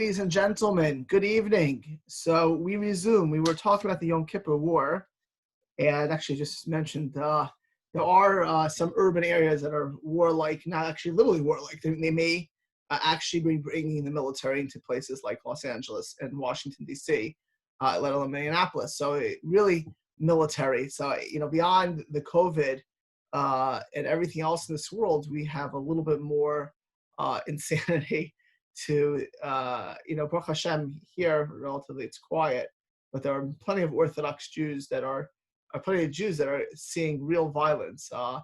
Ladies and gentlemen, good evening. So we resume. We were talking about the Yom Kippur War, and actually just mentioned there are some urban areas that are warlike, not actually literally warlike. They may actually be bringing the military into places like Los Angeles and Washington, D.C., let alone Minneapolis. So really military. So, beyond the COVID and everything else in this world, we have a little bit more insanity to, Baruch Hashem, here, relatively it's quiet, but there are plenty of Orthodox Jews that are plenty of Jews that are seeing real violence. My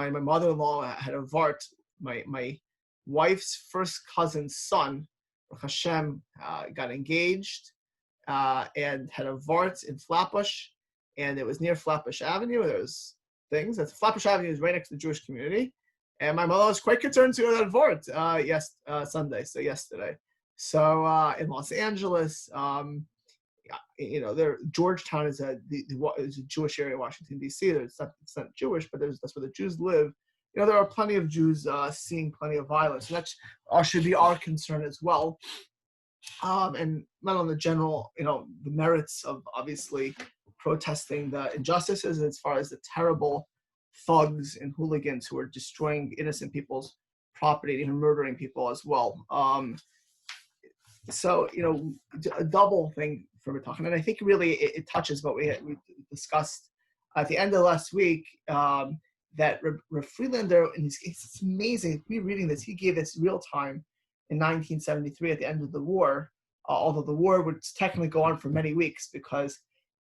mother-in-law had a Vart, my wife's first cousin's son, Baruch Hashem, got engaged and had a Vart in Flatbush, and it was near Flatbush Avenue. There was things. Flatbush Avenue is right next to the Jewish community. And my mother was quite concerned to go to that Vort Sunday, so yesterday. So in Los Angeles, Georgetown is a Jewish area, Washington, D.C. It's not Jewish, but that's where the Jews live. There are plenty of Jews seeing plenty of violence. And that should be our concern as well. And not on the general, the merits of obviously protesting the injustices as far as the terrible thugs and hooligans who are destroying innocent people's property, even murdering people as well. So a double thing for Bitachon, and I think really it touches what we discussed at the end of last week. That Rav Friedlander, in his case, it's amazing. Me reading this, he gave this real time in 1973 at the end of the war. Although the war would technically go on for many weeks, because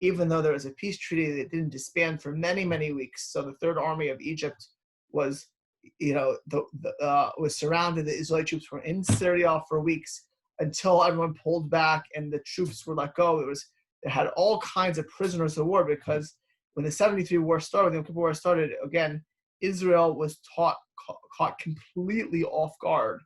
even though there was a peace treaty that didn't disband for many, many weeks, so the Third Army of Egypt was, was surrounded. The Israeli troops were in Syria for weeks until everyone pulled back and the troops were let go. They had all kinds of prisoners of war, because when the 73 war started, the Yom Kippur War started, again, Israel was caught completely off guard.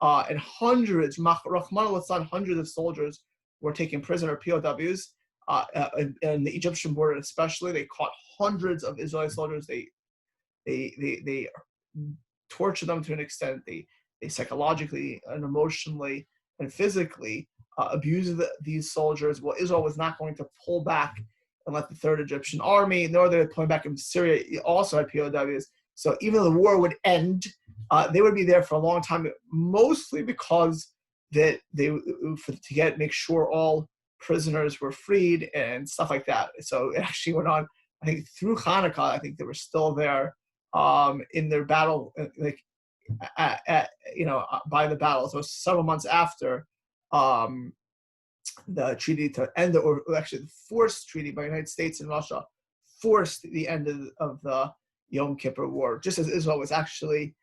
And hundreds of soldiers were taken prisoner, POWs. And the Egyptian border especially, they caught hundreds of Israeli soldiers. They tortured them to an extent. They psychologically and emotionally and physically abused these soldiers. Well, Israel was not going to pull back and let the Third Egyptian Army, nor they were pulling back in Syria, also had POWs. So even though the war would end, they would be there for a long time, mostly because that make sure all prisoners were freed and stuff like that. So it actually went on, I think, through Hanukkah. I think they were still there in their battle, by the battle. So several months after the treaty to end, or actually the forced treaty by the United States and Russia forced the end of the Yom Kippur War. Just as Israel was actually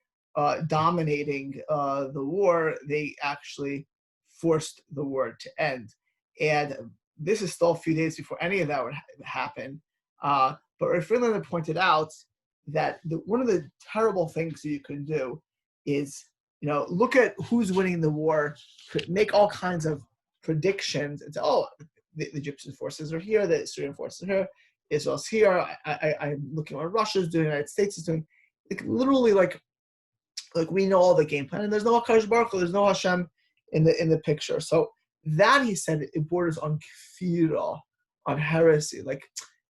dominating the war, they actually forced the war to end. And this is still a few days before any of that would happen. But Rav Friedlander pointed out that one of the terrible things that you can do is, look at who's winning the war, make all kinds of predictions, and say, the Egyptian forces are here, the Syrian forces are here, Israel's here, I'm looking at what Russia's doing, the United States is doing. Literally, like we know all the game plan, and there's no HaKadosh Baruch Hu, there's no Hashem in the picture. So that, he said, it borders on kfirah, on heresy. Like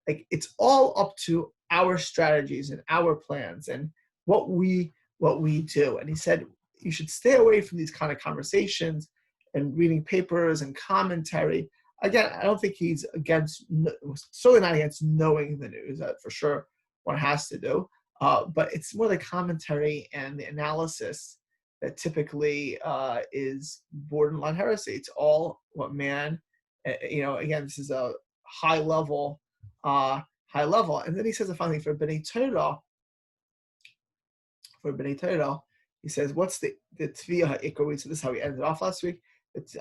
it's all up to our strategies and our plans and what we do. And he said you should stay away from these kind of conversations and reading papers and commentary. Again, I don't think he's certainly not against knowing the news. That for sure one has to do. But it's more the commentary and the analysis that typically is borderline heresy. It's all what man, again, this is a high level. And then he says the final thing for B'nai Torah, he says, what's the Tviyah HaIkar? So this is how we ended off last week.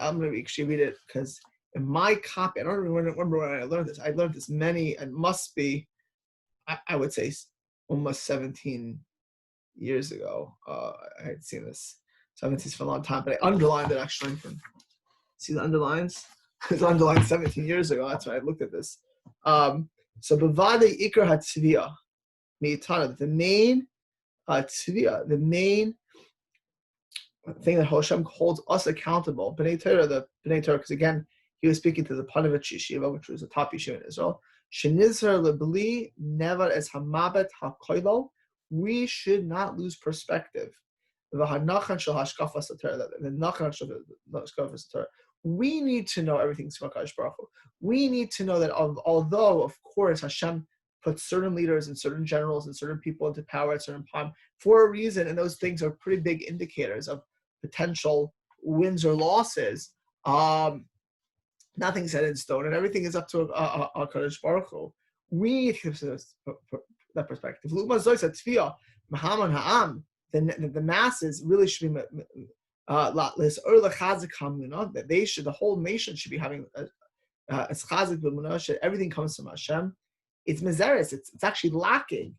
I'm going to actually read it, because in my copy, I don't remember when I learned this. I learned this it must be, I would say, almost 17 years ago. I had seen this. So I haven't seen this for a long time, but I underlined it actually. See the underlines? It's underlined 17 years ago. That's why I looked at this. So Bavade Ikar HaTviyah, Meitana, the main Tviyah, the main thing that Hashem holds us accountable. B'nai Torah, because again, he was speaking to the Panovich Yeshiva, which was the top yeshiva in Israel. Shenizar lebli never as hamabet hakoilo. We should not lose perspective. We need to know everything's from HaKadosh Baruch Hu. We need to know that although, of course, Hashem puts certain leaders and certain generals and certain people into power at certain time for a reason, and those things are pretty big indicators of potential wins or losses. Nothing's set in stone, and everything is up to HaKadosh Baruch Hu. We need to have that perspective. The masses really should be that they should, the whole nation should be having everything comes from Hashem. It's miseris. It's actually lacking.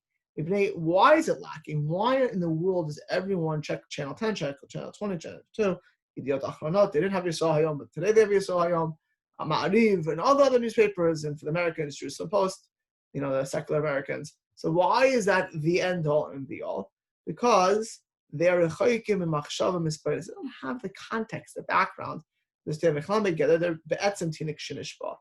Why is it lacking? Why in the world does everyone check channel 10, check channel 20, channel 2? They didn't have Yisrael Hayom, but today they have Yisrael Hayom, Ma'ariv, and all the other newspapers, and for the Americans, Jerusalem Post, the secular Americans. So why is that the end all and be all? Because they're rechoikim and machshava misparis. They don't have the context, the background. They're be'etzem tinik shenishba.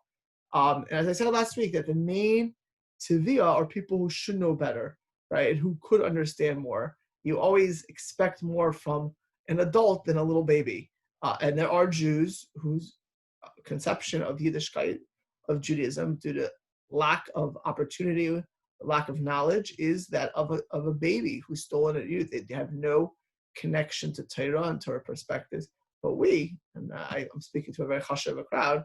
And as I said last week, that the main tivia are people who should know better, right? Who could understand more. You always expect more from an adult than a little baby. And there are Jews whose conception of Yiddishkeit, of Judaism, due to lack of opportunity, lack of knowledge, is that of a baby who's stolen at youth. They have no connection to Torah and Torah perspectives. But we, and I'm speaking to a very chashuv crowd,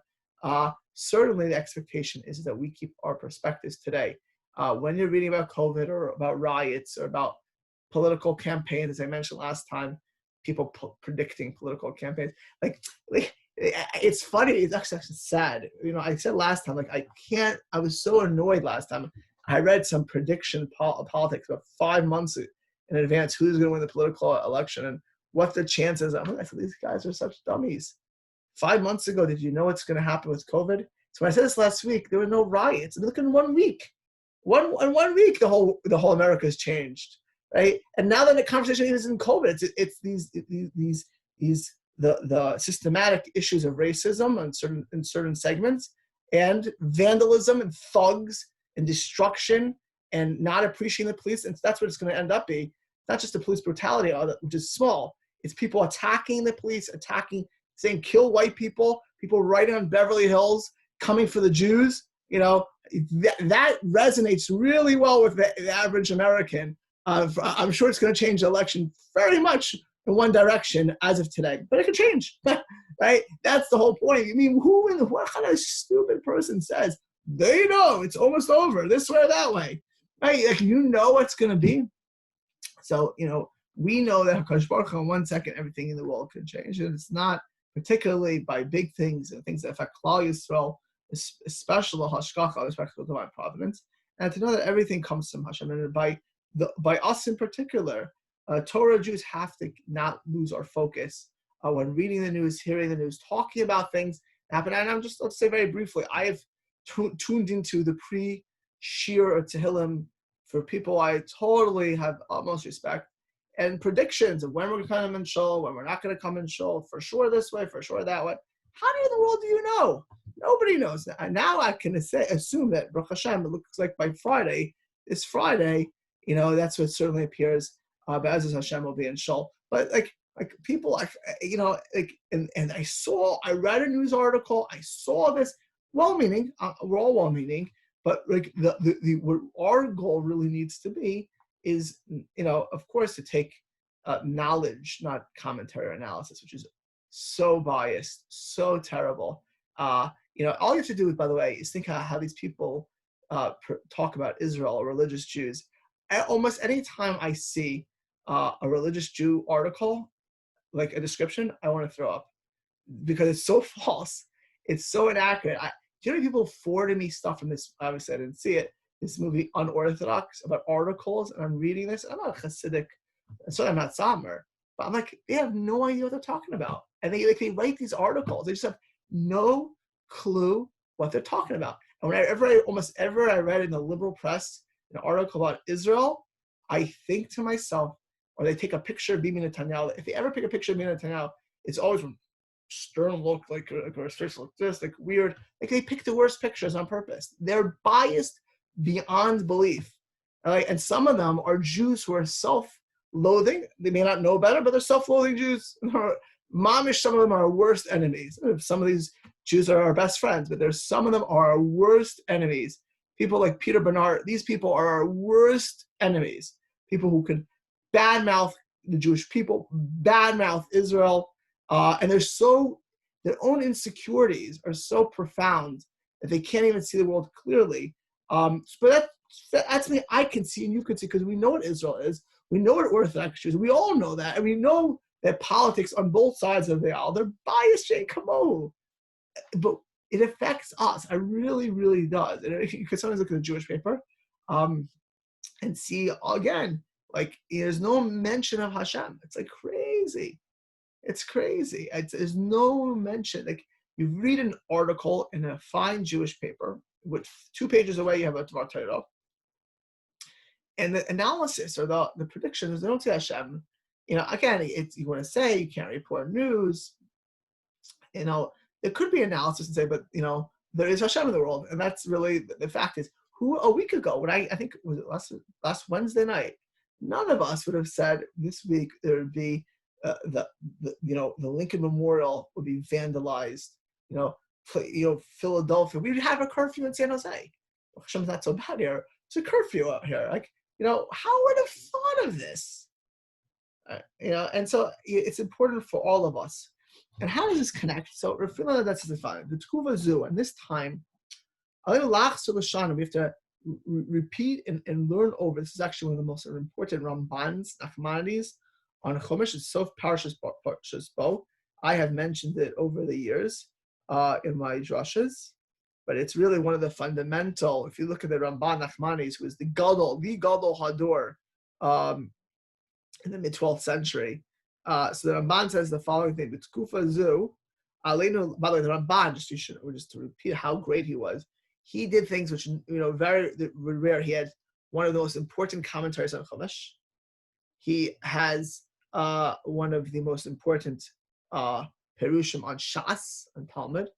certainly the expectation is that we keep our perspectives today. When you're reading about COVID or about riots or about political campaigns, as I mentioned last time, people predicting political campaigns, it's funny. It's actually sad. I said last time, I was so annoyed last time. I read some prediction politics about 5 months in advance who's going to win the political election and what the chances are. I said, these guys are such dummies. 5 months ago, did you know what's going to happen with COVID? So when I said this last week, there were no riots. And look, in 1 week, in 1 week, the whole America has changed, right? And now that the conversation is in COVID, it's the systematic issues of racism in certain segments, and vandalism and thugs and destruction and not appreciating the police. And that's what it's going to end up being. Not just the police brutality, which is small. It's people attacking the police, saying kill white people right on Beverly Hills, coming for the Jews. That resonates really well with the average American. I'm sure it's going to change the election very much in one direction as of today, but it could change, right? That's the whole point. What kind of stupid person says they know it's almost over this way or that way, right? What's going to be. So we know that HaKadosh Baruch Hu, in 1 second, everything in the world can change, and it's not particularly by big things and things that affect Klal Yisrael, especially Hashgacha, respectful divine providence, and to know that everything comes from Hashem, and by us in particular. Torah Jews have to not lose our focus when reading the news, hearing the news, talking about things that happen. And let's say very briefly, I have tuned into the pre-Shiur or Tehillim for people I totally have utmost respect, and predictions of when we're going to come in shul, when we're not going to come in shul, for sure this way, for sure that way. How in the world do you know? Nobody knows. And now I can assume that, Baruch Hashem, it looks like by this Friday, that's what certainly appears. Be'ezus Hashem will be in shul, but people, and I read a news article, I saw this, well-meaning, we're all well-meaning, but what our goal really needs to be is, of course, to take knowledge, not commentary or analysis, which is so biased, so terrible. All you have to do, by the way, is think how these people talk about Israel or religious Jews. Almost any time I see a religious Jew article, like a description, I want to throw up because it's so false. It's so inaccurate. Do you know how many people forwarded me stuff from this? Obviously, I didn't see it. This movie, Unorthodox, about articles, and I'm reading this. I'm not Hasidic, so I'm not Samer, but I'm like, they have no idea what they're talking about. And they write these articles. They just have no clue what they're talking about. And almost ever I read in the liberal press an article about Israel, I think to myself, or they take a picture of Bibi Netanyahu. If they ever pick a picture of Bibi Netanyahu, it's always from stern look, like or his face like this, like weird. Like they pick the worst pictures on purpose. They're biased beyond belief. All right, and some of them are Jews who are self-loathing. They may not know better, but they're self-loathing Jews. Mamish, some of them are our worst enemies. Some of these Jews are our best friends, but there's some of them are our worst enemies. People like Peter Bernard, these people are our worst enemies. People who can badmouth the Jewish people, badmouth Israel, and their own insecurities are so profound that they can't even see the world clearly. But that's something I can see and you can see because we know what Israel is. We know what Orthodox Jews. We all know that, and we know that politics on both sides of the aisle, they're biased, Jane Kamo. But it affects us. It really, really does. And you can sometimes look at the Jewish paper and see, again, like there's no mention of Hashem. It's like crazy. It's crazy. There's no mention. Like you read an article in a fine Jewish paper, with 2 pages away you have a Tvar Torah, and the analysis or the predictions, they don't say Hashem. Again, you want to say you can't report news. There could be analysis and say, but there is Hashem in the world, and that's really the fact is. A week ago, when I think it was last Wednesday night, none of us would have said this week there would be the Lincoln Memorial would be vandalized. Philadelphia, we would have a curfew in San Jose. Hashem's not so bad here. It's a curfew out here. How would have thought of this? And so it's important for all of us. And how does this connect? So we're feeling that that's the fun. The Tkuva Zu, and this time, we have to repeat and learn over. This is actually one of the most important Rambans, Nachmanides, on Chumash. It's Sof Parshas Bo. I have mentioned it over the years in my drushes, but it's really one of the fundamental. If you look at the Ramban Nachmanides, who was the Gadol Hador in the mid-12th century. So the Ramban says the following thing: "B'tkufa zu, aleinu." By the way, the Ramban, just to repeat how great he was. He did things which very rare. He had one of the most important commentaries on Chumash. He has one of the most important perushim on Shas and Talmud.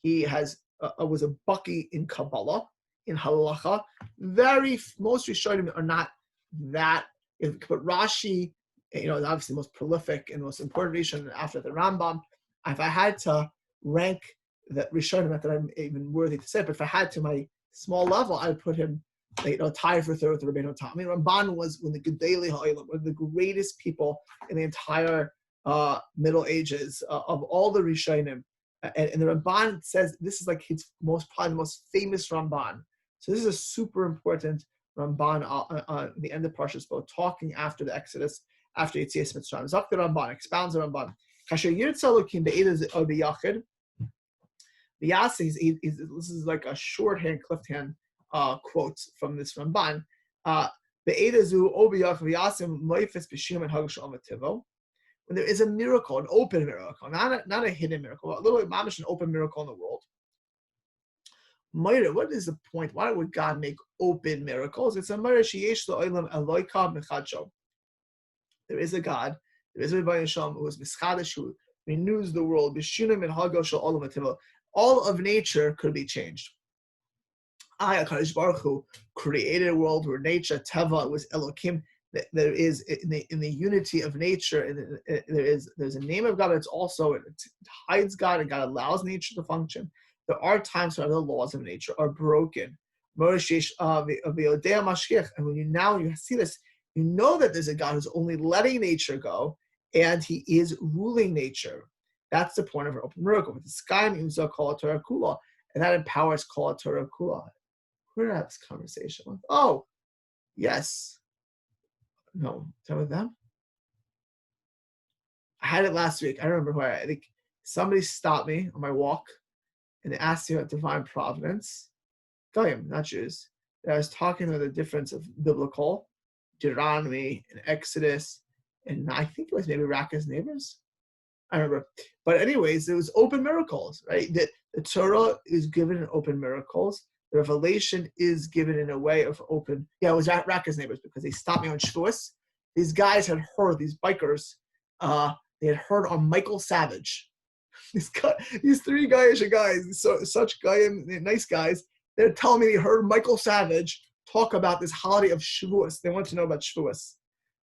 He was a baki in Kabbalah, in Halacha. Most Rishonim are not that. But Rashi, obviously the most prolific and most important Rishon after the Rambam. If I had to rank the Rishonim, not that I'm even worthy to say it, but if I had to my small level, I'd put him, tied for third with Rabbeinu Tam. Ramban was one of the Gedolei Ha'olam, one of the greatest people in the entire Middle Ages of all the Rishonim. And the Ramban says this is like his probably the most famous Ramban. So this is a super important Ramban on the end of Parshas Bo, talking after the Exodus, after Yetzias Mitzrayim. Zok the Ramban expounds the Ramban. Kasher Yirtza Elokim be'edas b'yachid. This is like a shorthand, cliffhand quote from this Ramban. Be'edazu obiyach v'yasim moifes b'shim and hagashal mativo. When there is a miracle, an open miracle, not a hidden miracle, a little mamish, an open miracle in the world. What is the point? Why would God make open miracles? It's a sheyesh lo'olam eloika mechadsho. There is a God. There is a Rabbi Yisham who is mischadish, who renews the world. B'shunim and hagashal olam mativo. All of nature could be changed. HaKadosh Baruch Hu created a world where nature, Teva, was Elokim. There is in the unity of nature. There's a name of God. It's also it hides God, and God allows nature to function. There are times when the laws of nature are broken. And when you see this, you know that there's a God who's only letting nature go, and He is ruling nature. That's the point of our open miracle. With the sky means Kol Torah Kula, and that empowers Kol Torah Kula. Who did I have this conversation with? Oh, yes. No, tell me them. I had it last week. I don't remember where. I think somebody stopped me on my walk, and they asked me about divine providence. Goyim, not Jews. And I was talking about the difference of biblical, Deuteronomy, and Exodus, and I think it was maybe Raka's neighbors. I remember. But anyways, it was open miracles, right? The Torah is given in open miracles. The revelation is given in a way of open. Yeah, it was Raka's neighbors because they stopped me on Shavuos these guys had heard, these bikers, they had heard on Michael Savage. These three guys, such nice guys, they're telling me they heard Michael Savage talk about this holiday of Shavuos. They want to know about Shavuos,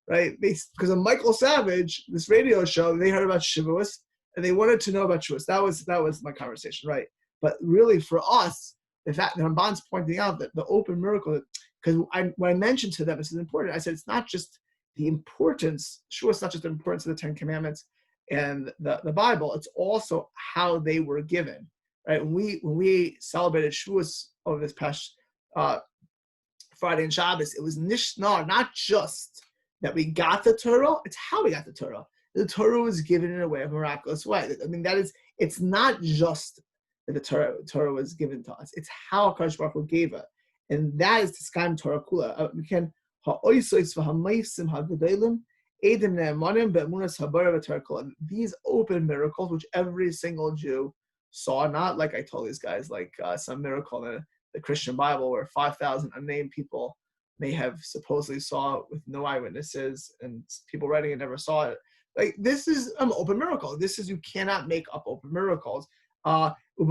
right? Because of Michael Savage, this radio show, they heard about Shavuos, and they wanted to know about Shavuos. That was my conversation, right? But really, for us, the fact that Ramban's pointing out that the open miracle, because when I mentioned to them, this is important, I said it's not just the importance, Shavuos is not just the importance of the Ten Commandments and the Bible, it's also how they were given, right? When we celebrated Shavuos over this past Friday and Shabbos, it was nishnar, not just that we got the Torah, it's how we got the Torah. The Torah was given in a way, of a miraculous way. I mean, it's not just that the Torah was given to us, it's how HaKadosh Baruch Hu gave it. And that is the Skaim Torah Kula. We can these open miracles, which every single Jew saw, not like I told these guys, like some miracle in the Christian Bible where 5,000 unnamed people may have supposedly saw it with no eyewitnesses, and people writing it never saw it. Like, this is an open miracle. You cannot make up open miracles. I, Hashem,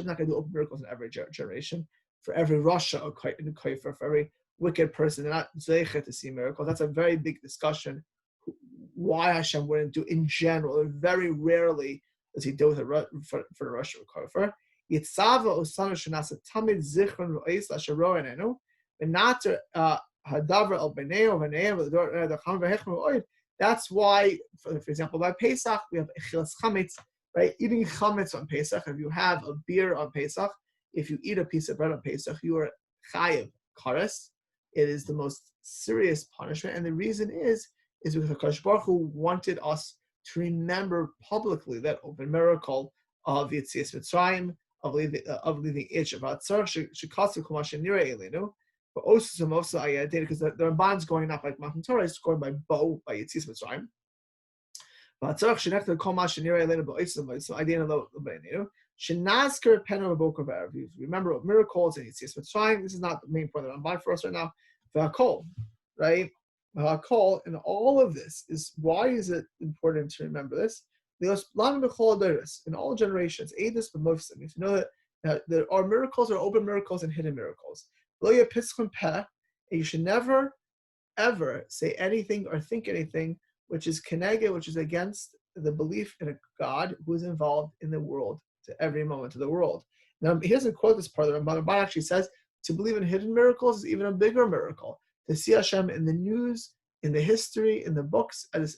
not going to do open miracles in every generation. For every Rasha or Kaifer, for every wicked person, they're not zeichet to see miracles. That's a very big discussion. Why Hashem wouldn't do in general? Very rarely does He do it for the Rasha or Kaifer. Yitzava osana shenasa tamid zichron ro'es lasharoa enenu, v'nater hadavar el b'nei v'nei v'dacham v'hechim v'oid. That's why, for example, by Pesach we have Kehillas chametz, right? Eating chametz on Pesach. If you have a beer on Pesach, if you eat a piece of bread on Pesach, you are chayiv kares. It is the most serious punishment, and the reason is because HaKadosh Baruch Hu wanted us to remember publicly that open miracle of Yetzias Mitzrayim, of leaving Ish of Atzar, Shekasu Kumashin Nirei Elenu, but also because the Ramban's going up like Matan Torah, is going by bow by Yetzias Mitzrayim. Atzar Shenechta Kumashin Nirei Elenu, but also Idea Lo Benenu. Shenazker Penor Boker V'Erev. Remember miracles and Yetzias Mitzrayim. This is not the main point that I'm buying for us right now. V'Hakol, right? V'Hakol, and all of this is, why is it important to remember this? In all generations, Aedis b'Mofsim. You know that there are miracles, or open miracles and hidden miracles. And you should never, ever say anything or think anything which is keneged, which is against the belief in a God who is involved in the world, to every moment of the world. Now, he doesn't quote this part of the Ramban. Ramban actually says to believe in hidden miracles is even a bigger miracle. To see Hashem in the news, in the history, in the books, as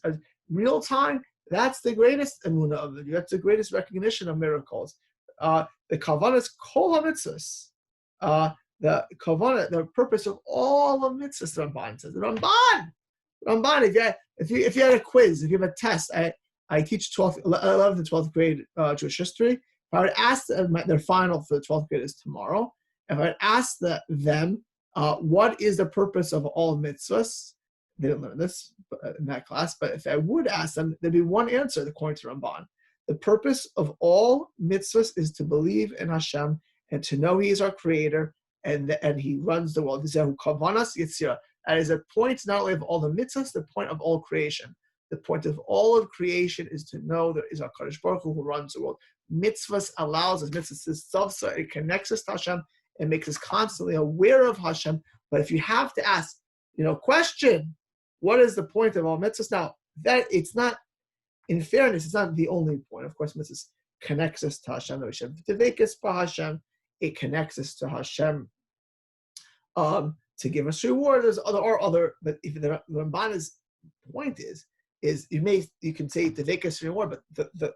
real time, that's the greatest emunah of it. That's the greatest recognition of miracles. The kavanah is kol ha-mitzvahs. The kavanah, the purpose of all of mitzvahs, the Ramban says. The Ramban, if you had a quiz, if you have a test, I teach 11th and 12th grade Jewish history. If I would ask their final for the 12th grade is tomorrow. If I would ask them what is the purpose of all mitzvahs, they didn't learn this in that class, but if I would ask them, there'd be one answer according to Ramban. The purpose of all mitzvahs is to believe in Hashem and to know He is our Creator and He runs the world. That is a point not only of all the mitzvahs, the point of all creation. The point of all of creation is to know there is a HaKadosh Baruch Hu who runs the world. Mitzvahs allows us, mitzvahs is self, it connects us to Hashem and makes us constantly aware of Hashem. But if you have to ask, question, what is the point of all mitzvahs? Now, that it's not, in fairness, it's not the only point. Of course, mitzvahs connects us to Hashem. It connects us to Hashem to give us reward. There's other, but if the Ramban's point is you can say the vekas reward, but the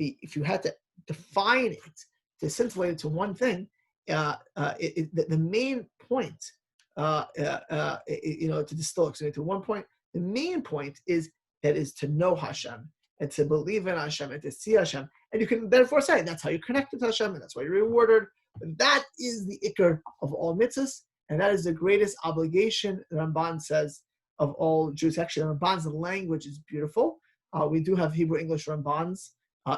if you had to define it, to scintillate it to one thing, the main point, to distill it to one point, the main point is to know Hashem and to believe in Hashem and to see Hashem, and you can therefore say that's how you connected to Hashem and that's why you're rewarded. But that is the ikar of all mitzvahs, and that is the greatest obligation. The Ramban says of all Jews. Actually, the Ramban's language is beautiful. We do have Hebrew English Rambans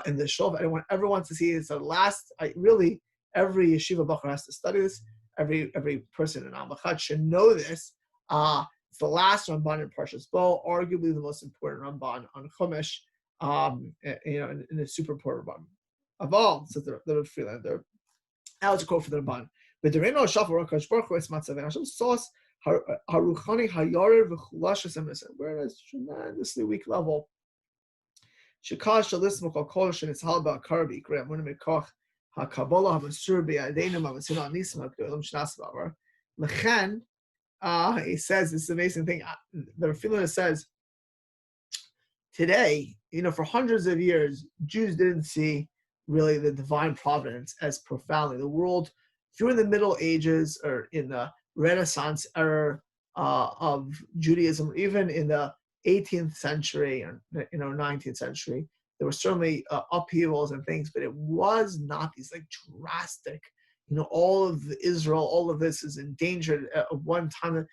in the shul. Everyone wants to see it. It's the last. Every yeshiva bachur has to study this. Every person in Al-Echad should know this. It's the last Ramban in Parshas Bo, arguably the most important Ramban on Chumash, and a super important Ramban of all. So they're freelander. Now it's a quote for the Ramban. But the Reino Shafar Rakash Baruch Hu Esmatzav and Hashem sauce Haruchani Hayarer v'Chulashas Emes. We're at a tremendously weak level. Shekash Shalismo Kol Shen It's Halba Karbi Graham Winnemi Koch HaKabbalah HaMasur B'Yadeinu HaMasina Nisma Gdolim Shnas Bavar. Lechen, he says this amazing thing. The Rafilina says today, for hundreds of years, Jews didn't see really the divine providence as profoundly. The world during the Middle Ages or in the Renaissance era of Judaism, even in the 18th century or 19th century, there were certainly upheavals and things, but it was not these like drastic, all of Israel, all of this is endangered at one time.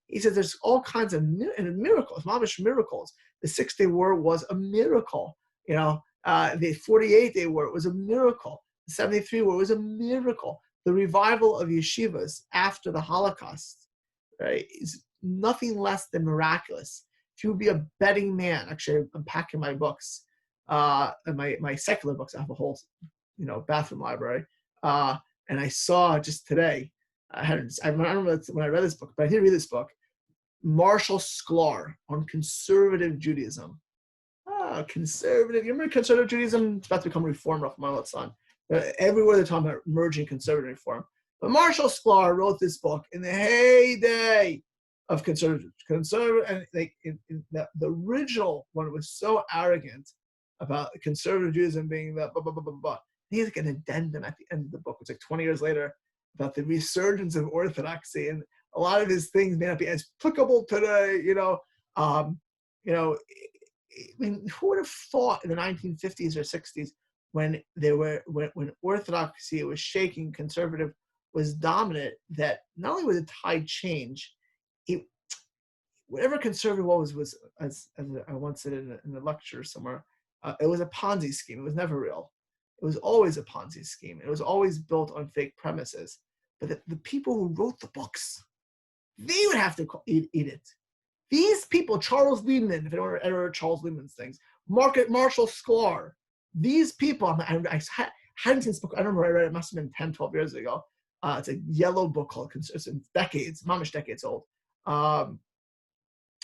He says there's all kinds of miracles, mamish miracles. The 6-Day War was a miracle. The 48-Day War was a miracle. The 73 War was a miracle. The revival of yeshivas after the Holocaust, right, is nothing less than miraculous. If you would be a betting man, actually, I'm packing my books, my secular books. I have a whole, bathroom library, and I saw just today. I remember when I read this book, but I didn't read this book. Marshall Sklar on conservative Judaism. Conservative. You remember conservative Judaism? It's about to become Reform, Rahman son. Everywhere they're talking about merging conservative reform. But Marshall Sklar wrote this book in the heyday of conservative, and the original one was so arrogant about conservative Judaism being the blah, blah, blah, blah, blah. He has like an addendum at the end of the book. It's like 20 years later about the resurgence of orthodoxy, and a lot of his things may not be as applicable today. Who would have thought in the 1950s or 60s when orthodoxy was shaking, conservative was dominant, that not only would the tide change, whatever conservative was as I once said in a lecture somewhere, it was a Ponzi scheme. It was never real. It was always a Ponzi scheme. It was always built on fake premises. But the people who wrote the books, they would have to eat it. These people, Charles Lehman, if anyone ever heard Charles Lehman's things, Marshall Sklar, these people, I hadn't seen this book. I remember I read it. It must have been 10, 12 years ago. It's a yellow book called, it's decades, mamish decades old. No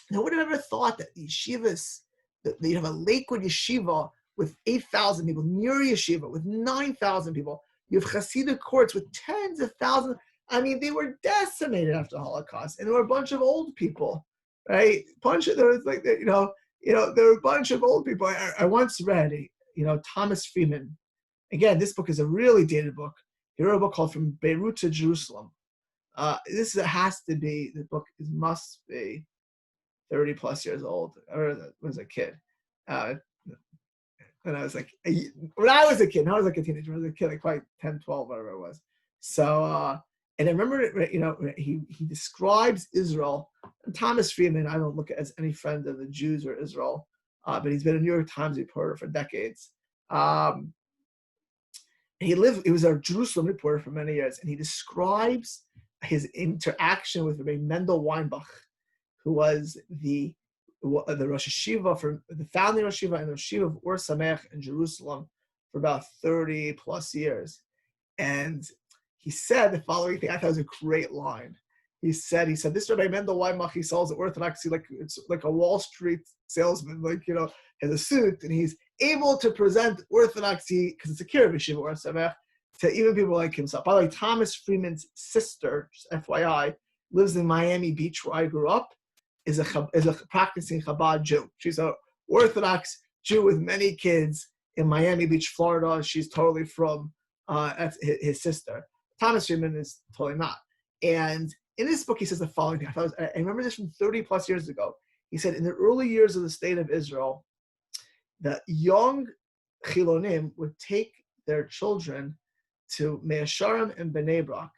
one ever thought that the yeshivas, that you have a Lakewood yeshiva with 8,000 people, Nur yeshiva with 9,000 people. You have Hasidic courts with tens of thousands. I mean, they were decimated after the Holocaust, and there were a bunch of old people, right? There were a bunch of old people. I once read, Thomas Friedman. Again, this book is a really dated book. He wrote a book called From Beirut to Jerusalem. The book must be 30 plus years old, or was a kid. And I was like, when I was a kid, not as like a teenager, I was a kid, like probably 10, 12, whatever it was. So, and I remember, he describes Israel, and Thomas Friedman, I don't look at as any friend of the Jews or Israel, but he's been a New York Times reporter for decades. He was a Jerusalem reporter for many years, and he describes his interaction with Rabbi Mendel Weinbach, who was the Rosh Hashiva, the founding Rosh Hashiva and the Rosh Hashiva of Or Samech in Jerusalem for about 30 plus years. And he said the following thing, I thought was a great line. He said, this Rabbi Mendel Weinbach, he sells the orthodoxy it's like a Wall Street salesman, has a suit, and he's able to present orthodoxy, because it's a Kirov Yeshiva Or Samech, to even people like himself. By the way, Thomas Friedman's sister, just FYI, lives in Miami Beach, where I grew up, is a practicing Chabad Jew. She's an Orthodox Jew with many kids in Miami Beach, Florida. She's totally from his sister. Thomas Friedman is totally not. And in this book, he says the following thing. I remember this from 30 plus years ago. He said, in the early years of the state of Israel, the young Chilonim would take their children to Me'asharim and Bnei Brak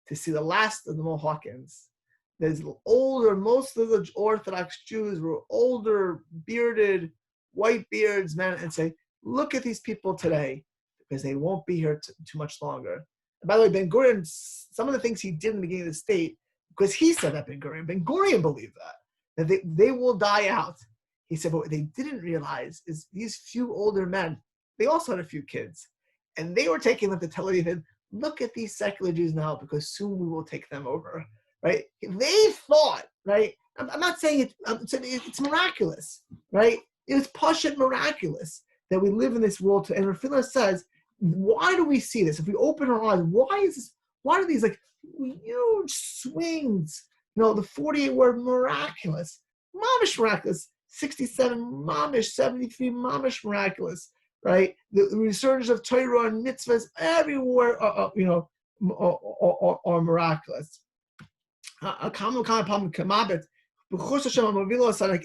to see the last of the Mohawkins. There's most of the Orthodox Jews were older, bearded, white beards, men, and say, look at these people today, because they won't be here too much longer. And by the way, Ben Gurion, some of the things he did in the beginning of the state, because he said that Ben Gurion. Ben Gurion believed that they will die out. He said, but what they didn't realize is these few older men, they also had a few kids, and they were taking them to tell Levine, look at these secular Jews now, because soon we will take them over, right? They thought, right? I'm not saying it's miraculous, right? It's pashut miraculous that we live in this world. And Rafila says, why do we see this? If we open our eyes, why is this? Why are these like huge swings? The 48 were miraculous, mamish miraculous. 67 mamish, 73 mamish miraculous, right? The resurgence of Torah and mitzvahs everywhere, are miraculous. Like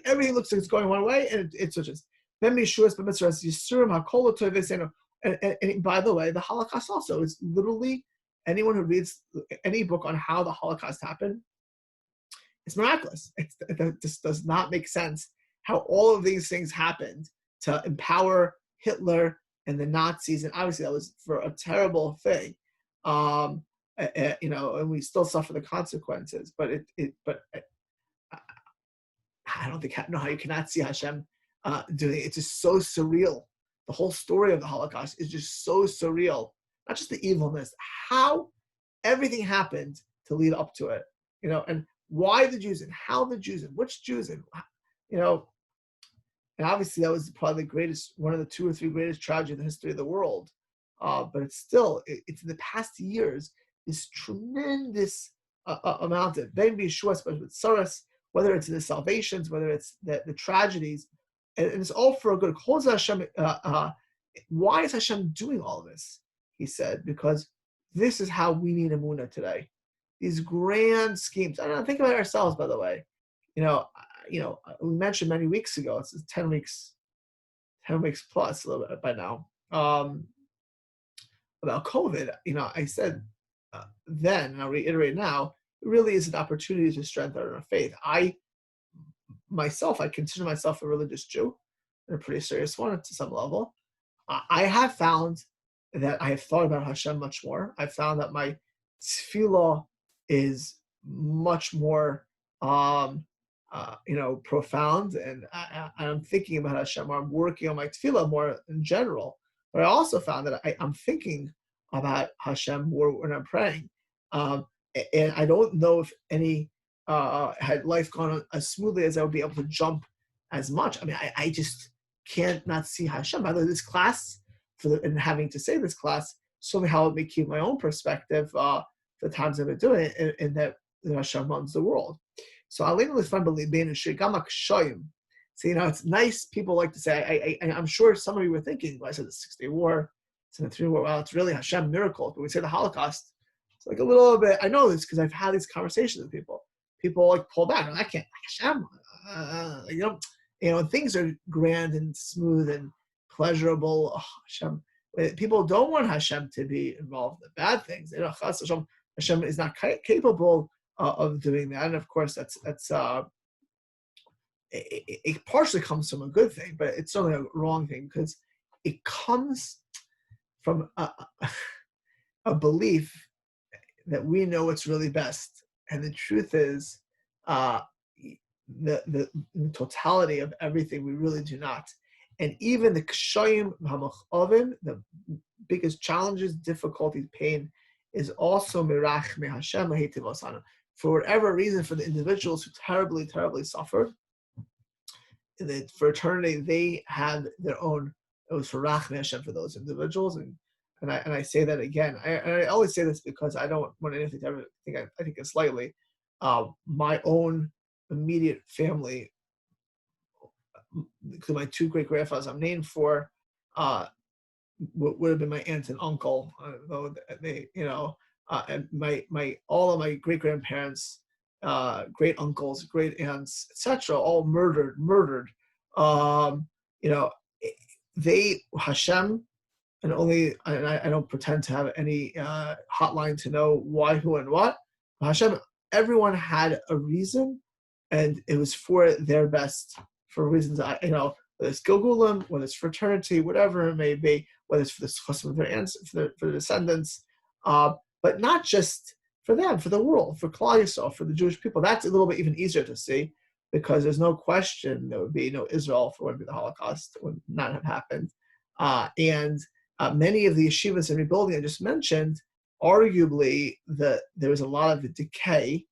everything looks like it's going one way, and it switches. And by the way, the Holocaust also is literally, anyone who reads any book on how the Holocaust happened, it's miraculous. It just does not make sense how all of these things happened to empower Hitler and the Nazis, and obviously that was for a terrible thing, and we still suffer the consequences. But I don't know how you cannot see Hashem doing it. It's just so surreal. The whole story of the Holocaust is just so surreal. Not just the evilness, how everything happened to lead up to it, and why the Jews and how the Jews and which Jews and and obviously that was probably the greatest, one of the 2 or 3 greatest tragedies in the history of the world. But it's still, it's in the past years, this tremendous amount of Ben B'Yeshua, especially with Saras, whether it's in the salvations, whether it's the tragedies, and it's all for a good. Why is Hashem doing all this? He said, because this is how we need Emunah today. These grand schemes. I don't know, think about ourselves, by the way. We mentioned many weeks ago, it's 10 weeks plus a little bit by now, about COVID. I said then, and I'll reiterate now, it really is an opportunity to strengthen our faith. I consider myself a religious Jew, and a pretty serious one to some level. I have found that I have thought about Hashem much more. I've found that my tefillah is much more profound, and I'm thinking about Hashem, or I'm working on my tefillah more in general. But I also found that I'm thinking about Hashem more when I'm praying. And I don't know if any had life gone on as smoothly as I would be able to jump as much. I mean, I just can't not see Hashem. By the way, this class, and having to say this class, certainly helped me keep my own perspective for the times I've been doing it, and that Hashem runs the world. So Alinu is fun, Levine and Shigamak Shoyim. So it's nice. People like to say, I'm sure some of you were thinking, well, I said the 6-day war, 73 war. Well, it's really Hashem miracles. But we say the Holocaust, it's like a little bit. I know this because I've had these conversations with people. People like pull back. I can't Hashem. And things are grand and smooth and pleasurable. Oh, Hashem. People don't want Hashem to be involved in the bad things. Hashem is not capable of doing that, and of course that's it partially comes from a good thing, but it's certainly a wrong thing because it comes from a belief that we know what's really best, and the truth is the totality of everything we really do not. And even the kshayim hamachavim, the biggest challenges, difficulties, pain, is also mirach me Hashem hativ osana. For whatever reason, for the individuals who terribly, terribly suffered, for eternity, they had their own. It was for Rachmei Hashem for those individuals, and I say that again. I always say this because I don't want anything to ever think. I think it's slightly. My own immediate family, because my 2 great grandfathers I'm named for, would have been my aunt and uncle. Though they, and my all of my great grandparents, great uncles, great aunts, etc., all murdered. They Hashem, and only I don't pretend to have any hotline to know why, who, and what. Hashem, everyone had a reason, and it was for their best, for reasons whether it's Gilgulim, whether it's fraternity, whatever it may be, whether it's for the chasm of their for the descendants, but not just for them, for the world, for Klal Yisrael, for the Jewish people. That's a little bit even easier to see because there's no question there would be no Israel for when the Holocaust would not have happened. And many of the yeshivas and rebuilding I just mentioned, arguably there was a lot of decay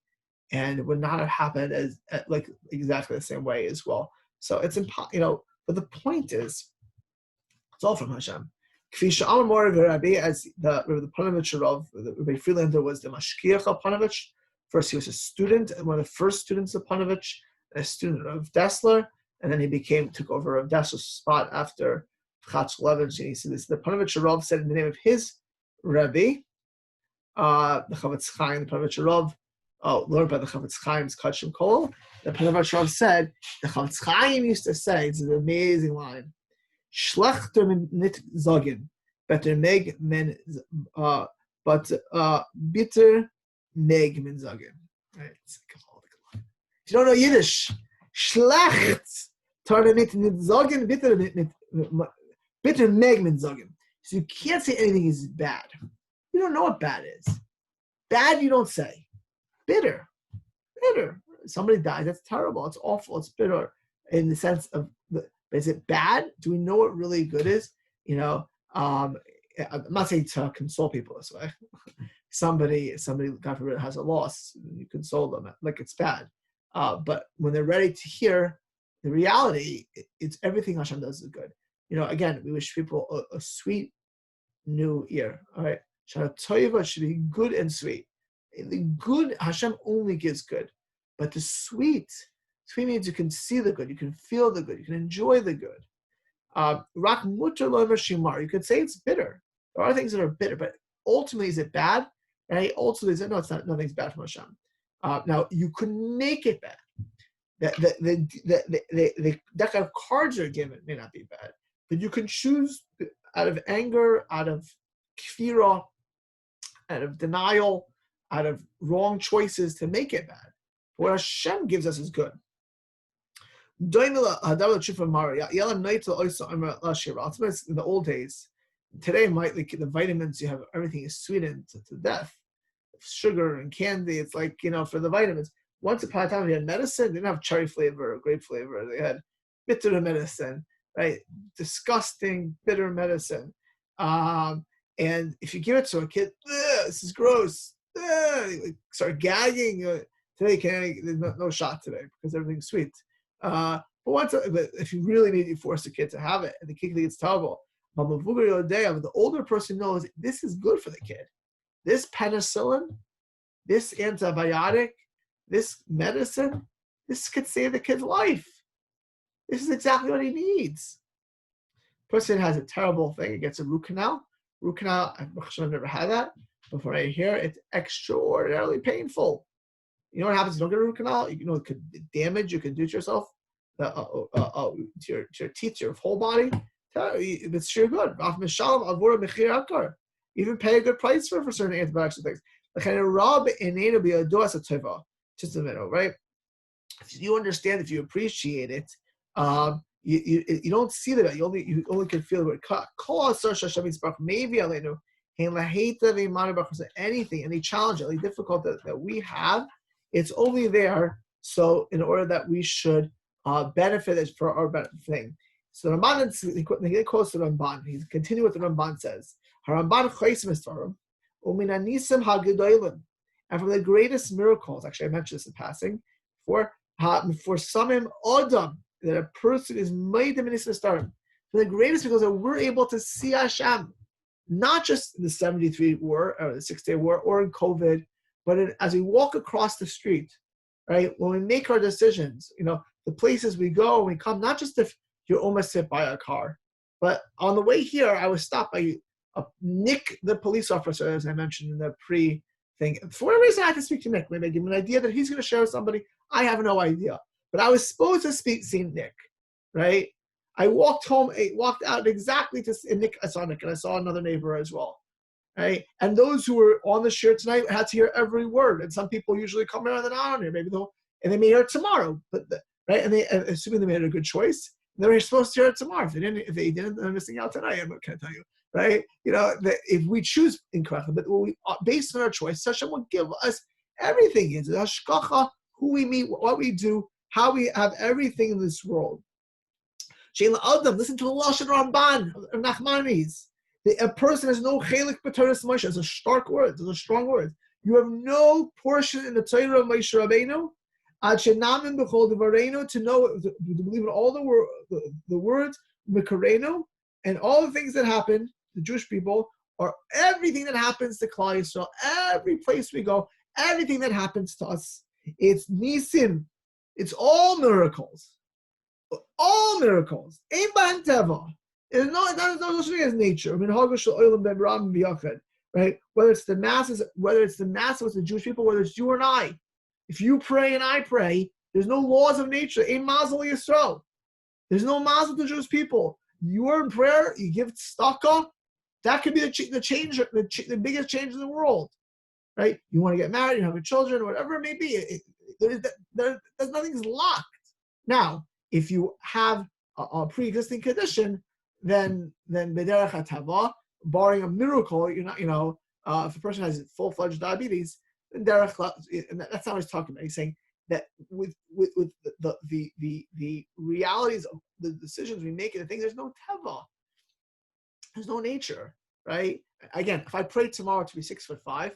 and it would not have happened as like exactly the same way as well. So it's impossible, but the point is, it's all from Hashem. Rabbi, as the Panovich of Rabbi Friedlander was the Mashkiach of Panovich. First, he was a student, one of the first students of Panovich, a student of Dessler, and then he took over of Dessler's spot after Chatz Levin. He said this. The Panovich Rav said in the name of his Rabbi, the Chavetz Chaim, the Panovich Rav, learned by the Chavetz Chaim's Kachim Kol. The Panovich Rav said, the Chavetz Chaim used to say, it's an amazing line, Schlechter nit sagen, better meg men, but bitter meg men sagen. Right? If you don't know Yiddish, schlecht, nit sagen, bitter meg men sagen. So you can't say anything is bad. You don't know what bad is. Bad you don't say. Bitter. Somebody dies. That's terrible. It's awful. It's bitter in the sense of is it bad? Do we know what really good is? I'm not saying to console people this way. somebody, God forbid, has a loss, you console them like it's bad. But when they're ready to hear the reality, it's everything Hashem does is good. Again, we wish people a sweet new year. All right, Shana Toiva should be good and sweet. The good Hashem only gives good, but the sweet means you can see the good, you can feel the good, you can enjoy the good. Rak mutar lo shimar. You could say it's bitter. There are things that are bitter, but ultimately, is it bad? Right? Ultimately, no, it's not. Nothing's bad from Hashem. Now you could make it bad. The deck of cards are given may not be bad, but you can choose out of anger, out of kfira, out of denial, out of wrong choices to make it bad. What Hashem gives us is good. In the old days, today the vitamins you have, everything is sweetened to death. Sugar and candy, it's like, for the vitamins. Once upon a time, we had medicine. They didn't have cherry flavor or grape flavor. They had bitter medicine, right? Disgusting, bitter medicine. And if you give it to a kid, this is gross. Start gagging. Today, there's no shot today because everything's sweet. But if you really need, you force a kid to have it, and the kid gets terrible. But the older person knows this is good for the kid. This penicillin, this antibiotic, this medicine, this could save the kid's life. This is exactly what he needs. Person has a terrible thing, it gets a root canal. Root canal, I've never had that. But from right here, it's extraordinarily painful. You know what happens if you don't get a root canal? It could damage you can do to yourself, to your teeth, to your whole body. It's sure good. Even pay a good price for certain antibiotics and things. Just a minute, right? If you understand, if you appreciate it, you don't see that. You only can feel it. Maybe anything, any challenge, any difficulty that we have, it's only there. So in order that we should benefit it for our thing. So the Ramban, he quotes the Ramban. He's continuing what the Ramban says. Haramban chaysim estorim, uminanisim hagedolim, and from the greatest miracles. Actually, I mentioned this in passing. For samim adam, that a person is made in estorim. For the greatest miracles that we're able to see Hashem, not just in the 73 war or the 6-day war or in COVID, but as we walk across the street, right? When we make our decisions, the places we go, we come, not just if you're almost hit by a car, but on the way here, I was stopped by Nick, the police officer, as I mentioned in the pre-thing. For whatever reason, I had to speak to Nick. Maybe I give him an idea that he's going to share with somebody. I have no idea. But I was supposed to see Nick, right? I walked home, walked out exactly to see Nick. I saw Nick, and I saw another neighbor as well, right? And those who were on the shiur tonight had to hear every word. And some people usually come here and they're not on here. Maybe and they may hear it tomorrow, right? And assuming they made a good choice. They're supposed to hear it tomorrow. If they didn't, they're missing out tonight. I'm not going to tell you, right? If we choose incorrectly, but based on our choice, Hashem will give us everything. It's hashkacha, who we meet, what we do, how we have everything in this world. Sheila Adam, listen to the Lashon Ramban, Nachmanides. A person has no chelik b'Torah Moshe. It's a stark word. It's a strong word. You have no portion in the Torah of Moshe Rabbeinu. Ad shenamin b'chol devareinu, to know, to believe in all the words Mekarenu, and all the things that happen to Jewish people, or everything that happens to Klal Yisrael, every place we go, everything that happens to us. It's nisim. It's all miracles. All miracles. Ein b'hem teva. There's no such thing as nature. Right? Whether it's the masses with the Jewish people, whether it's you and I. If you pray and I pray, there's no laws of nature. Ein mazel Yisrael. There's no mazel to Jewish people. You are in prayer, you give tzedakah, that could be the change, the biggest change in the world. Right? You want to get married, you have children, whatever it may be. There's nothing's locked. Now, if you have a pre-existing condition, then b'derech hatava, barring a miracle, you're not, if a person has full-fledged diabetes, then derech, and that's not what he's talking about. He's saying that with the realities of the decisions we make and the things, there's no teva, there's no nature, right? Again, if I prayed tomorrow to be 6'5",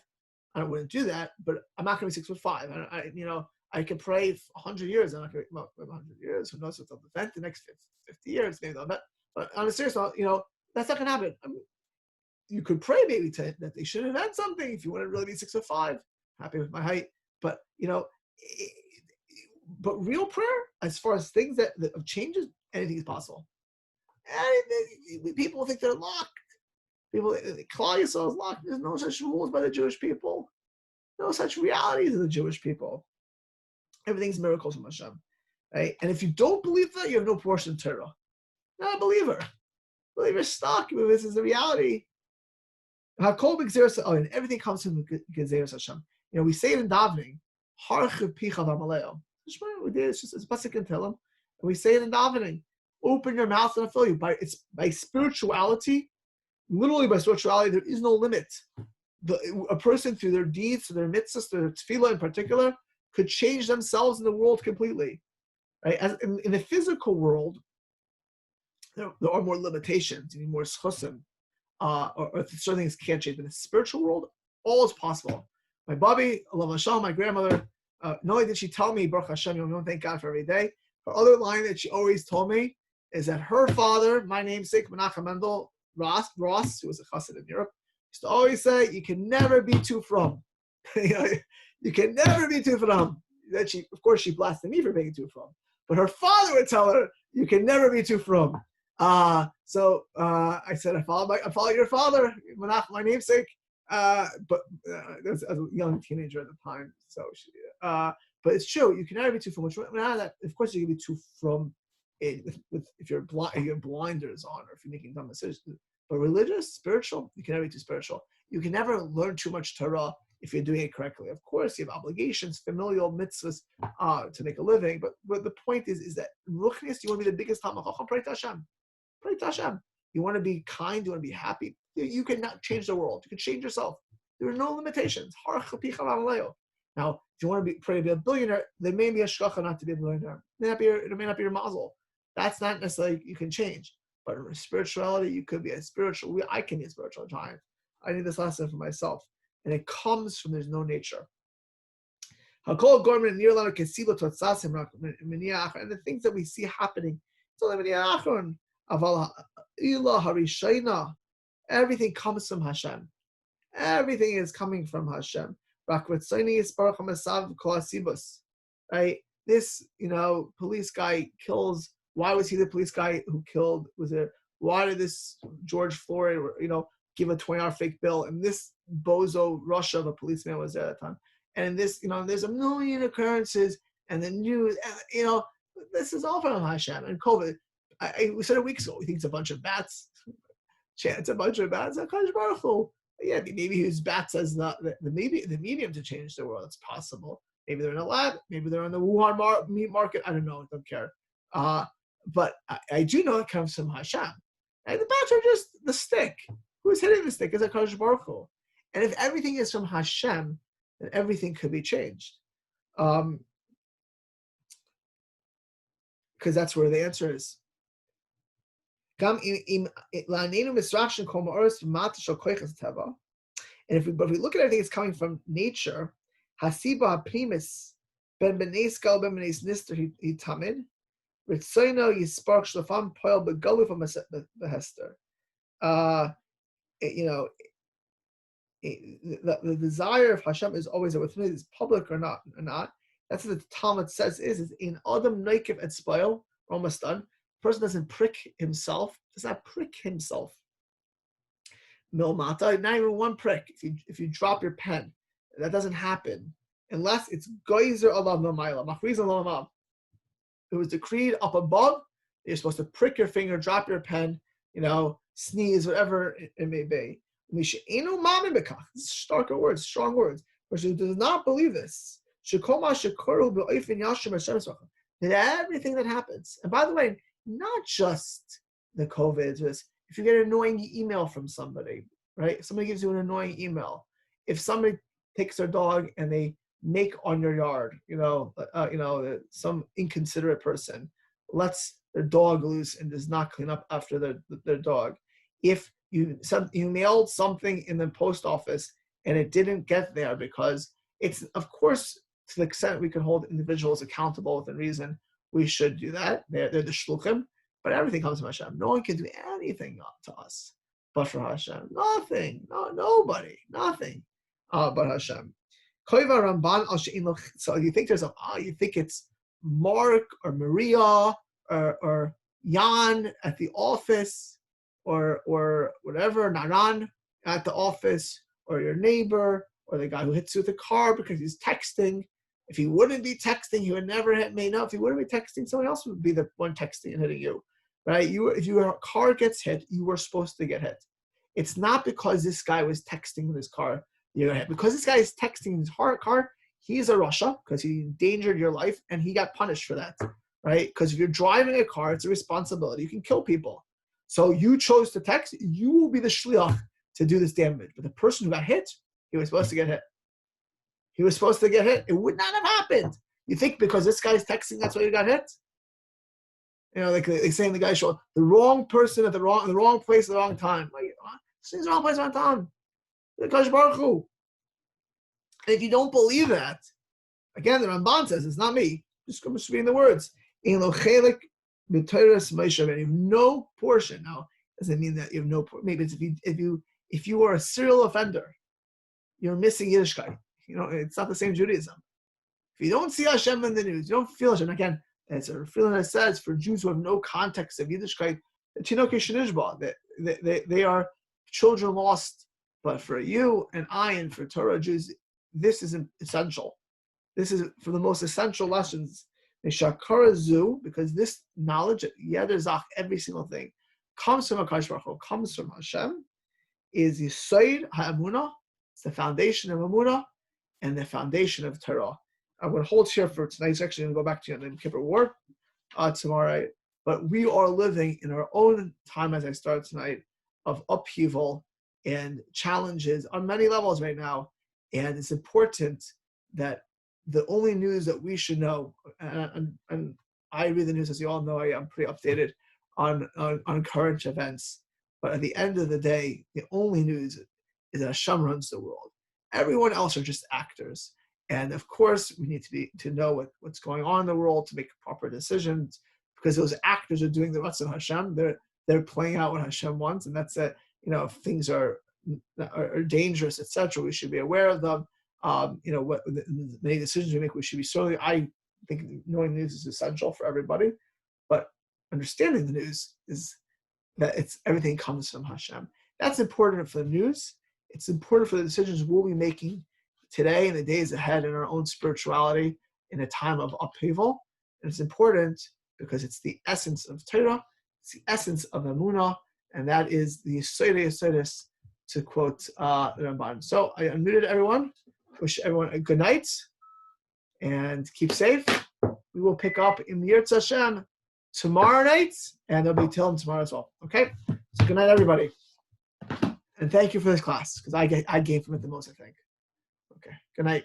I wouldn't do that, but I'm not going to be 6'5". I could pray for 100 years. I'm not going to be 100 years. Who knows what's on the event the next 50 years, maybe not. But on a serious note, that's not going to happen. You could pray maybe that they should invent something if you want to really be 6'5". Happy with my height, but but real prayer, as far as things that of changes, anything is possible. And people think they're locked. People, Klal Yisrael is locked. There's no such rules by the Jewish people. No such realities of the Jewish people. Everything's miracles from Hashem, right? And if you don't believe that, you have no portion in Torah. You're not a believer. Believer's stuck. This is the reality. And everything comes from Gezeres Hashem. We say it in davening. It's just a pasuk in Tehillim, and we say it in davening. Open your mouth and I'll fill you. By spirituality, literally by spirituality, there is no limit. A person through their deeds, through their mitzvahs, their tefillah in particular, could change themselves in the world completely. Right? As in the physical world, there are more limitations. You need more schusim, or certain things can't change. But in the spiritual world, all is possible. My Bobby, Allah Hashem, my grandmother, not only did she tell me, Baruch Hashem, you don't thank God for every day, her other line that she always told me is that her father, my namesake, Menachem Mendel Ross, who was a chassid in Europe, used to always say, you can never be too from. You can never be too from. That of course, she blasted me for being too from. But her father would tell her, you can never be too from. So I said, I follow your father, Menachem, my namesake. But there was a young teenager at the time, so but it's true. You can never be too from. Of course, you can be too from it if you're blinders on, or if you're making dumb decisions. But religious, spiritual, you can never be too spiritual. You can never learn too much Torah if you're doing it correctly. Of course, you have obligations, familial mitzvahs to make a living. But the point is that ruchnius, you want to be the biggest Talmid Chacham. Pray to Hashem. Pray to Hashem. You want to be kind. You want to be happy. You cannot change the world. You can change yourself. There are no limitations. Now, if you want to pray to be a billionaire, there may be a shkacha not to be a billionaire. It may not be your mazel. That's not necessarily you can change. But in spirituality, you could be a spiritual. I can be a spiritual giant. I need this lesson for myself, and it comes from there's no nature. And the things that we see happening, everything comes from Hashem. Everything is coming from Hashem. Right? This, police guy kills. Why was he the police guy who killed? Why did this George Floyd, give a 20-hour fake bill? And this bozo Russia of a policeman was there at the time. And this, there's a million occurrences, and the news, this is all from Hashem. And COVID, we said a week ago, we think it's a bunch of bats. It's a bunch of bats. Yeah, maybe he used bats as the medium to change the world. It's possible. Maybe they're in a lab. Maybe they're in the Wuhan meat market. I don't know. I don't care. but I do know it comes from Hashem. And the bats are just the stick. Who's hitting the stick is HaKadosh Baruch Hu. And if everything is from Hashem, then everything could be changed. Because that's where the answer is. And if we look at everything that's coming from nature, hasiba primis ben benes gal ben benes nister hitamid ritzoino yispark shlafam poil begalu from behester. The desire of Hashem is always that whether it's public or not. That's what the Talmud says is in Adam Noikiv et Spoil, we're almost done. The person does not prick himself. Milmata, not even one prick. If you drop your pen, that doesn't happen unless it's Geyser Allah Milmaila, Machriz Allah. It was decreed up above. You're supposed to prick your finger, drop your pen, sneeze, whatever it may be. Starker words, strong words. Person who does not believe this. That everything that happens, and by the way, not just the COVID, if you get an annoying email from somebody, right? If somebody gives you an annoying email, if somebody takes their dog and they make on your yard, some inconsiderate person lets their dog loose and does not clean up after their dog. If you mailed something in the post office and it didn't get there because it's, of course, to the extent we can hold individuals accountable within reason, we should do that. They're the shluchim, but everything comes from Hashem. No one can do anything to us but for Hashem. Nothing. No, nobody. Nothing but Hashem. So you think to yourself, you think it's Mark or Maria or Jan at the office or whatever, Naran at the office, or your neighbor, or the guy who hits you with a car because he's texting. If he wouldn't be texting, he would never have made up. If he wouldn't be texting, someone else would be the one texting and hitting you, right? If your car gets hit, you were supposed to get hit. It's not because this guy was texting in his car you're gonna hit. Because this guy is texting in his car, he's a Rasha because he endangered your life and he got punished for that, right? Because if you're driving a car, it's a responsibility. You can kill people. So you chose to text, you will be the shliach to do this damage. But the person who got hit, he was supposed to get hit. He was supposed to get hit. It would not have happened. You think because this guy's texting, that's why you got hit? Like they say in the guy's show, the wrong person at the wrong place at the wrong time. This is the wrong place at the wrong time. The Kadosh Baruch Hu. And if you don't believe that, again, the Ramban says, it's not me. Just reading the words. You have no portion. Now, doesn't mean that you have no portion. Maybe it's if you are a serial offender, you're missing Yiddishkeit. It's not the same Judaism. If you don't see Hashem in the news, you don't feel Hashem. Again, it's a feeling that says for Jews who have no context of Yiddishkeit, they are children lost. But for you and I and for Torah Jews, this is essential. This is for the most essential lessons. Because this knowledge, every single thing, comes from HaKadosh Baruch Hu, comes from Hashem, is Yesod HaEmunah. It's the foundation of Emunah and the foundation of Torah. I'm going to hold here for tonight's section and go back to the Yom Kippur War tomorrow. But we are living in our own time, as I started tonight, of upheaval and challenges on many levels right now. And it's important that the only news that we should know, and I read the news, as you all know, I'm pretty updated on current events. But at the end of the day, the only news is that Hashem runs the world. Everyone else are just actors. And of course, we need to know what's going on in the world to make proper decisions, because those actors are doing the Ratzon Hashem. They're playing out what Hashem wants, and that's it. If things are dangerous, etc., we should be aware of them. What many decisions we make, we should be certainly. I think knowing the news is essential for everybody, but understanding the news is that everything comes from Hashem. That's important for the news. It's important for the decisions we'll be making today and the days ahead in our own spirituality in a time of upheaval. And it's important because it's the essence of Torah, it's the essence of Emunah, and that is the Yesodei Yesodis, to quote the Ramban. So I unmuted everyone. Wish everyone a good night and keep safe. We will pick up in the Yirtzeh Hashem tomorrow night, and there'll be Tillim tomorrow as well. Okay? So good night, everybody. And thank you for this class, because I gained from it the most, I think. Okay. Good night.